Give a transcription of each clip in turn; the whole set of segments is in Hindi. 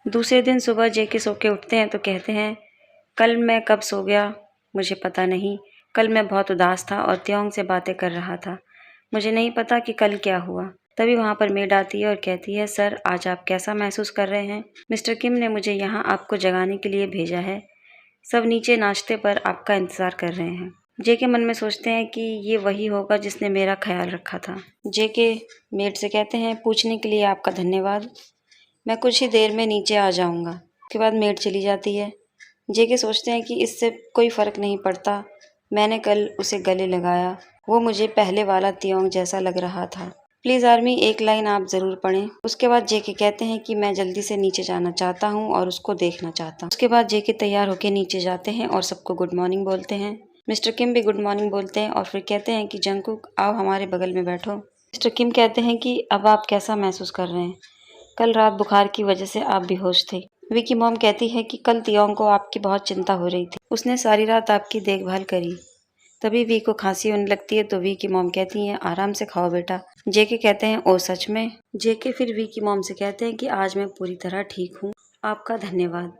दूसरे दिन सुबह जेके सो के उठते हैं तो कहते हैं, कल मैं कब सो गया मुझे पता नहीं। कल मैं बहुत उदास था और त्योंग से बातें कर रहा था। मुझे नहीं पता कि कल क्या हुआ। तभी वहाँ पर मेड आती है और कहती है, सर आज आप कैसा महसूस कर रहे हैं? मिस्टर किम ने मुझे यहाँ आपको जगाने के लिए भेजा है। सब नीचे नाश्ते पर आपका इंतज़ार कर रहे हैं। जेके मन में सोचते हैं कि ये वही होगा जिसने मेरा ख्याल रखा था। जेके मेड से कहते हैं, पूछने के लिए आपका धन्यवाद। मैं कुछ ही देर में नीचे आ जाऊंगा। उसके बाद मेड चली जाती है। जेके सोचते हैं कि इससे कोई फ़र्क नहीं पड़ता। मैंने कल उसे गले लगाया, वो मुझे पहले वाला त्योंग जैसा लग रहा था। प्लीज़ आर्मी एक लाइन आप ज़रूर पढ़ें। उसके बाद जेके कहते हैं कि मैं जल्दी से नीचे जाना चाहता हूँ और उसको देखना चाहता हूँ। उसके बाद जेके तैयार होकर नीचे जाते हैं और सबको गुड मॉर्निंग बोलते हैं। मिस्टर किम भी गुड मॉर्निंग बोलते हैं और फिर कहते हैं कि जंगकुक आओ हमारे बगल में बैठो। मिस्टर किम कहते हैं कि अब आप कैसा महसूस कर रहे हैं? कल रात बुखार की वजह से आप बेहोश थे। वी की मॉम कहती है कि कल त्योंग को आपकी बहुत चिंता हो रही थी। उसने सारी रात आपकी देखभाल करी। तभी वी को खांसी होने लगती है तो वी की मॉम कहती हैं, आराम से खाओ बेटा। जेके कहते हैं, ओ सच में? जेके फिर वी की मॉम से कहते हैं कि आज मैं पूरी तरह ठीक हूँ, आपका धन्यवाद।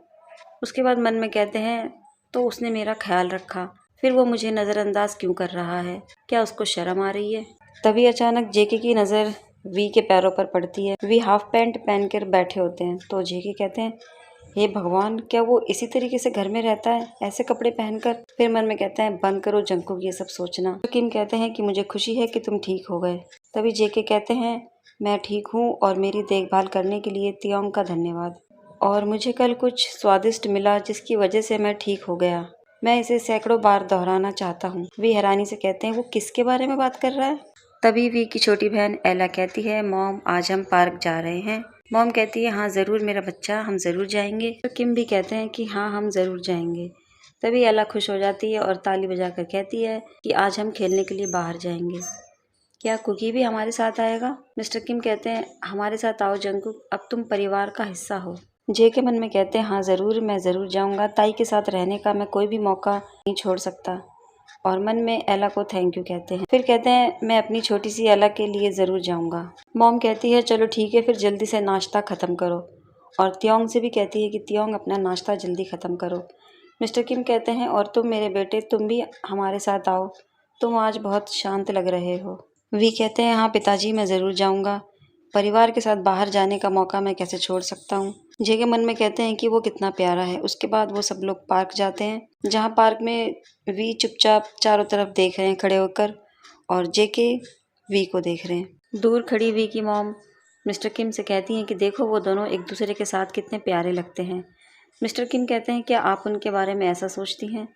उसके बाद मन में कहते हैं, तो उसने मेरा ख्याल रखा, फिर वो मुझे नज़रअंदाज क्यों कर रहा है? क्या उसको शर्म आ रही है? तभी अचानक जेके की नज़र वी के पैरों पर पड़ती है। वी हाफ पैंट पहनकर बैठे होते हैं तो जेके कहते हैं, हे भगवान, क्या वो इसी तरीके से घर में रहता है, ऐसे कपड़े पहनकर? फिर मन में कहते हैं, बंद करो जंगकुक ये सब सोचना। तो किम कहते हैं कि मुझे खुशी है कि तुम ठीक हो गए। तभी जेके कहते हैं, मैं ठीक हूँ और मेरी देखभाल करने के लिए त्योंग का धन्यवाद। और मुझे कल कुछ स्वादिष्ट मिला जिसकी वजह से मैं ठीक हो गया। मैं इसे सैकड़ों बार दोहराना चाहता हूँ। वी हैरानी से कहते हैं, वो किसके बारे में बात कर रहा है? तभी वी की छोटी बहन एला कहती है, मॉम आज हम पार्क जा रहे हैं। मॉम कहती है, हाँ ज़रूर मेरा बच्चा, हम ज़रूर जाएंगे। तो किम भी कहते हैं कि हाँ हम ज़रूर जाएंगे। तभी एला खुश हो जाती है और ताली बजाकर कहती है कि आज हम खेलने के लिए बाहर जाएंगे। क्या कुकी भी हमारे साथ आएगा? मिस्टर किम कहते हैं, हमारे साथ आओ जंगकुक, अब तुम परिवार का हिस्सा हो। जेके मन में कहते हैं, हाँ ज़रूर, मैं ज़रूर जाऊँगा। ताई के साथ रहने का मैं कोई भी मौका नहीं छोड़ सकता। और मन में एला को थैंक यू कहते हैं। फिर कहते हैं, मैं अपनी छोटी सी एला के लिए ज़रूर जाऊंगा। मॉम कहती है, चलो ठीक है, फिर जल्दी से नाश्ता ख़त्म करो। और त्योंग से भी कहती है कि त्योंग अपना नाश्ता जल्दी ख़त्म करो। मिस्टर किम कहते हैं, और तुम मेरे बेटे, तुम भी हमारे साथ आओ, तुम आज बहुत शांत लग रहे हो। वी कहते हैं, हाँ पिताजी मैं ज़रूर जाऊँगा। परिवार के साथ बाहर जाने का मौका मैं कैसे छोड़ सकता हूँ। जेके मन में कहते हैं कि वो कितना प्यारा है। उसके बाद वो सब लोग पार्क जाते हैं, जहाँ पार्क में वी चुपचाप चारों तरफ देख रहे हैं खड़े होकर और जेके वी को देख रहे हैं। दूर खड़ी वी की मॉम मिस्टर किम से कहती हैं कि देखो वो दोनों एक दूसरे के साथ कितने प्यारे लगते हैं। मिस्टर किम कहते हैं, क्या आप उनके बारे में ऐसा सोचती हैं?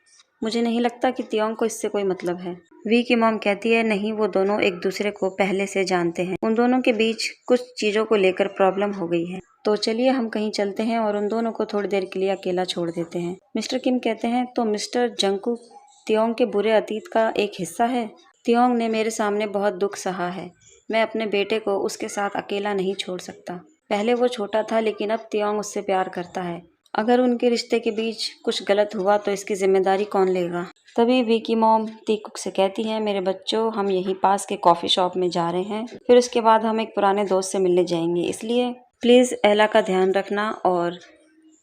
मुझे नहीं लगता कि त्योंग को इससे कोई मतलब है। वी की मॉम कहती है, नहीं, वो दोनों एक दूसरे को पहले से जानते हैं। उन दोनों के बीच कुछ चीज़ों को लेकर प्रॉब्लम हो गई है। तो चलिए हम कहीं चलते हैं और उन दोनों को थोड़ी देर के लिए अकेला छोड़ देते हैं। मिस्टर किम कहते हैं, तो मिस्टर जंगकुक त्योंग के बुरे अतीत का एक हिस्सा है। त्योंग ने मेरे सामने बहुत दुख सहा है। मैं अपने बेटे को उसके साथ अकेला नहीं छोड़ सकता। पहले वो छोटा था लेकिन अब त्योंग उससे प्यार करता है। अगर उनके रिश्ते के बीच कुछ गलत हुआ तो इसकी जिम्मेदारी कौन लेगा? तभी वी की मॉम तीकुक से कहती है, मेरे बच्चों, हम यहीं पास के कॉफ़ी शॉप में जा रहे हैं, फिर उसके बाद हम एक पुराने दोस्त से मिलने जाएंगे, इसलिए प्लीज़ एला का ध्यान रखना और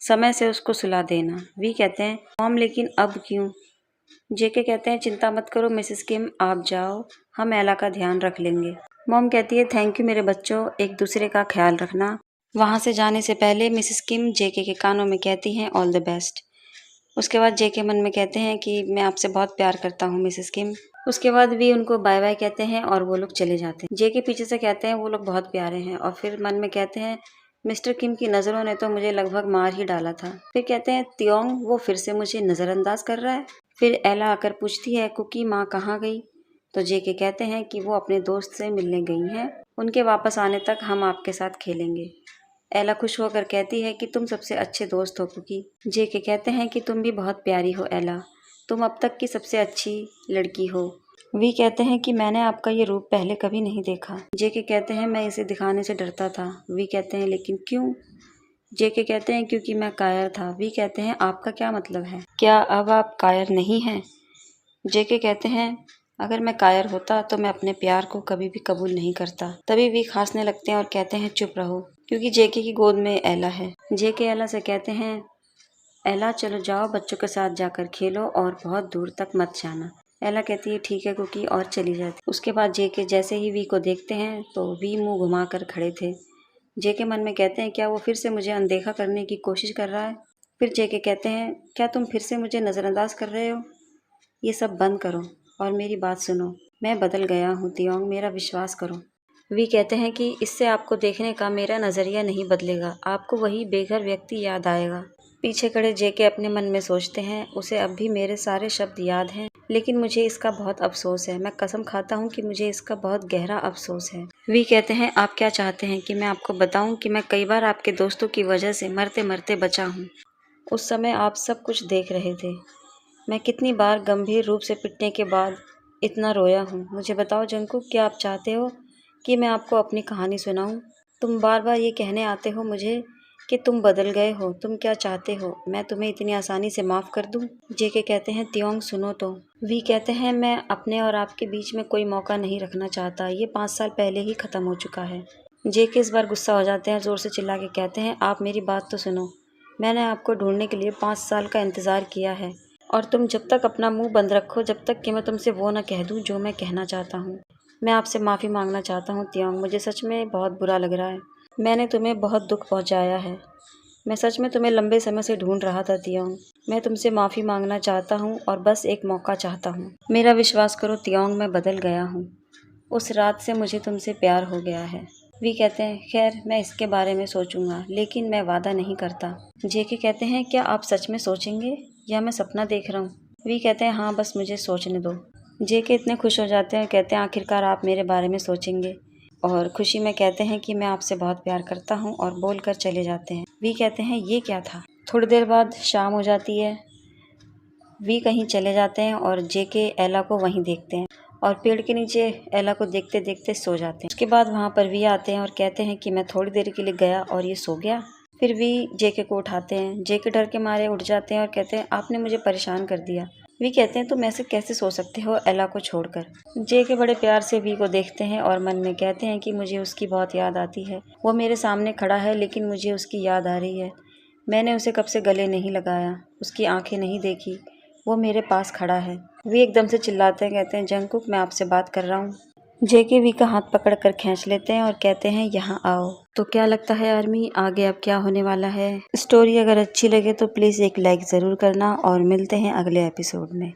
समय से उसको सुला देना। वी कहते हैं, मॉम लेकिन अब क्यों? जेके कहते हैं, चिंता मत करो मिसेस किम, आप जाओ, हम एला का ध्यान रख लेंगे। मॉम कहती है, थैंक यू मेरे बच्चों, एक दूसरे का ख्याल रखना। वहाँ से जाने से पहले मिसेस किम जेके के कानों में कहती हैं, ऑल द बेस्ट। उसके बाद जेके मन में कहते हैं कि मैं आपसे बहुत प्यार करता हूँ मिसेस किम। उसके बाद वी उनको बाय बाय कहते हैं और वो लोग चले जाते हैं। जेके पीछे से कहते हैं, वो लोग बहुत प्यारे हैं। और फिर मन में कहते हैं, मिस्टर किम की नज़रों ने तो मुझे लगभग मार ही डाला था। फिर कहते हैं, त्योंग वो फिर से मुझे नज़रअंदाज कर रहा है। फिर एला आकर पूछती है, कुकी माँ कहाँ गई? तो जेके कहते हैं कि वो अपने दोस्त से मिलने गई हैं, उनके वापस आने तक हम आपके साथ खेलेंगे। एला खुश होकर कहती है कि तुम सबसे अच्छे दोस्त हो कुकी। जेके कहते हैं कि तुम भी बहुत प्यारी हो एला, तुम अब तक की सबसे अच्छी लड़की हो। वी कहते हैं कि मैंने आपका ये रूप पहले कभी नहीं देखा। जेके कहते हैं, मैं इसे दिखाने से डरता था। वी कहते हैं, लेकिन क्यों? जेके कहते हैं, क्योंकि मैं कायर था। वी कहते हैं, आपका क्या मतलब है? क्या अब आप कायर नहीं हैं? जेके कहते हैं, अगर मैं कायर होता तो मैं अपने प्यार को कभी भी कबूल नहीं करता। तभी वी खांसने लगते हैं और कहते हैं, चुप रहो। क्योंकि जेके की गोद में एला है। जेके एला से कहते हैं, एला चलो जाओ बच्चों के साथ जाकर खेलो और बहुत दूर तक मत जाना। एला कहती है ठीक है कुकी और चली जाती। उसके बाद जेके जैसे ही वी को देखते हैं तो वी मुंह घुमाकर खड़े थे। जेके मन में कहते हैं क्या वो फिर से मुझे अनदेखा करने की कोशिश कर रहा है। फिर जेके कहते हैं क्या तुम फिर से मुझे नज़रअंदाज कर रहे हो। ये सब बंद करो और मेरी बात सुनो। मैं बदल गया हूँ तियोंग, मेरा विश्वास करो। वी कहते हैं कि इससे आपको देखने का मेरा नज़रिया नहीं बदलेगा, आपको वही बेघर व्यक्ति याद आएगा। पीछे खड़े जेके अपने मन में सोचते हैं उसे अब भी मेरे सारे शब्द याद हैं, लेकिन मुझे इसका बहुत अफसोस है। मैं कसम खाता हूँ कि मुझे इसका बहुत गहरा अफसोस है। वी कहते हैं आप क्या चाहते हैं कि मैं आपको बताऊं कि मैं कई बार आपके दोस्तों की वजह से मरते मरते बचा हूँ। उस समय आप सब कुछ देख रहे थे। मैं कितनी बार गंभीर रूप से पिटने के बाद इतना रोया हूँ। मुझे बताओ जंकुक, क्या आप चाहते हो कि मैं आपको अपनी कहानी सुनाऊं? तुम बार बार ये कहने आते हो मुझे कि तुम बदल गए हो। तुम क्या चाहते हो मैं तुम्हें इतनी आसानी से माफ़ कर दूं? जेके कहते हैं तियोंग सुनो तो। वी कहते हैं मैं अपने और आपके बीच में कोई मौका नहीं रखना चाहता, ये 5 साल पहले ही ख़त्म हो चुका है। जेके इस बार गुस्सा हो जाते हैं, ज़ोर से चिल्ला के कहते हैं आप मेरी बात तो सुनो। मैंने आपको ढूंढने के लिए 5 साल का इंतज़ार किया है और तुम जब तक अपना मुंह बंद रखो, जब तक कि मैं तुमसे वो ना कह दूं जो मैं कहना चाहता हूँ। मैं आपसे माफ़ी मांगना चाहता हूँ तियोंग, मुझे सच में बहुत बुरा लग रहा है। मैंने तुम्हें बहुत दुख पहुँचाया है। मैं सच में तुम्हें लंबे समय से ढूंढ रहा था तियोंग। मैं तुमसे माफ़ी मांगना चाहता हूँ और बस एक मौका चाहता हूँ। मेरा विश्वास करो तियोंग, मैं बदल गया हूँ। उस रात से मुझे तुमसे प्यार हो गया है। वी कहते हैं खैर मैं इसके बारे में सोचूंगा, लेकिन मैं वादा नहीं करता। जेके कहते हैं क्या आप सच में सोचेंगे या मैं सपना देख रहा हूँ? वी कहते हैं हाँ बस मुझे सोचने दो। जेके इतने खुश हो जाते हैं, कहते हैं आखिरकार आप मेरे बारे में सोचेंगे, और खुशी में कहते हैं कि मैं आपसे बहुत प्यार करता हूँ और बोलकर चले जाते हैं। वी कहते हैं ये क्या था। थोड़ी देर बाद शाम हो जाती है। वी कहीं चले जाते हैं और जेके एला को वहीं देखते हैं और पेड़ के नीचे एला को देखते देखते सो जाते हैं। उसके बाद वहाँ पर वी आते हैं और कहते हैं कि मैं थोड़ी देर के लिए गया और ये सो गया। फिर वी जेके को उठाते हैं। जेके डर के मारे उठ जाते हैं और कहते हैं आपने मुझे परेशान कर दिया। वी कहते हैं तुम ऐसे कैसे सो सकते हो एला को छोड़कर। जेके बड़े प्यार से वी को देखते हैं और मन में कहते हैं कि मुझे उसकी बहुत याद आती है। वो मेरे सामने खड़ा है लेकिन मुझे उसकी याद आ रही है। मैंने उसे कब से गले नहीं लगाया, उसकी आंखें नहीं देखी, वो मेरे पास खड़ा है। वी एकदम से चिल्लाते हैं, कहते हैं जंगकुक मैं आपसे बात कर रहा हूँ। जेके वी का हाथ पकड़कर खींच लेते हैं और कहते हैं यहाँ आओ। तो क्या लगता है आर्मी आगे अब क्या होने वाला है? स्टोरी अगर अच्छी लगे तो प्लीज़ एक लाइक ज़रूर करना और मिलते हैं अगले एपिसोड में।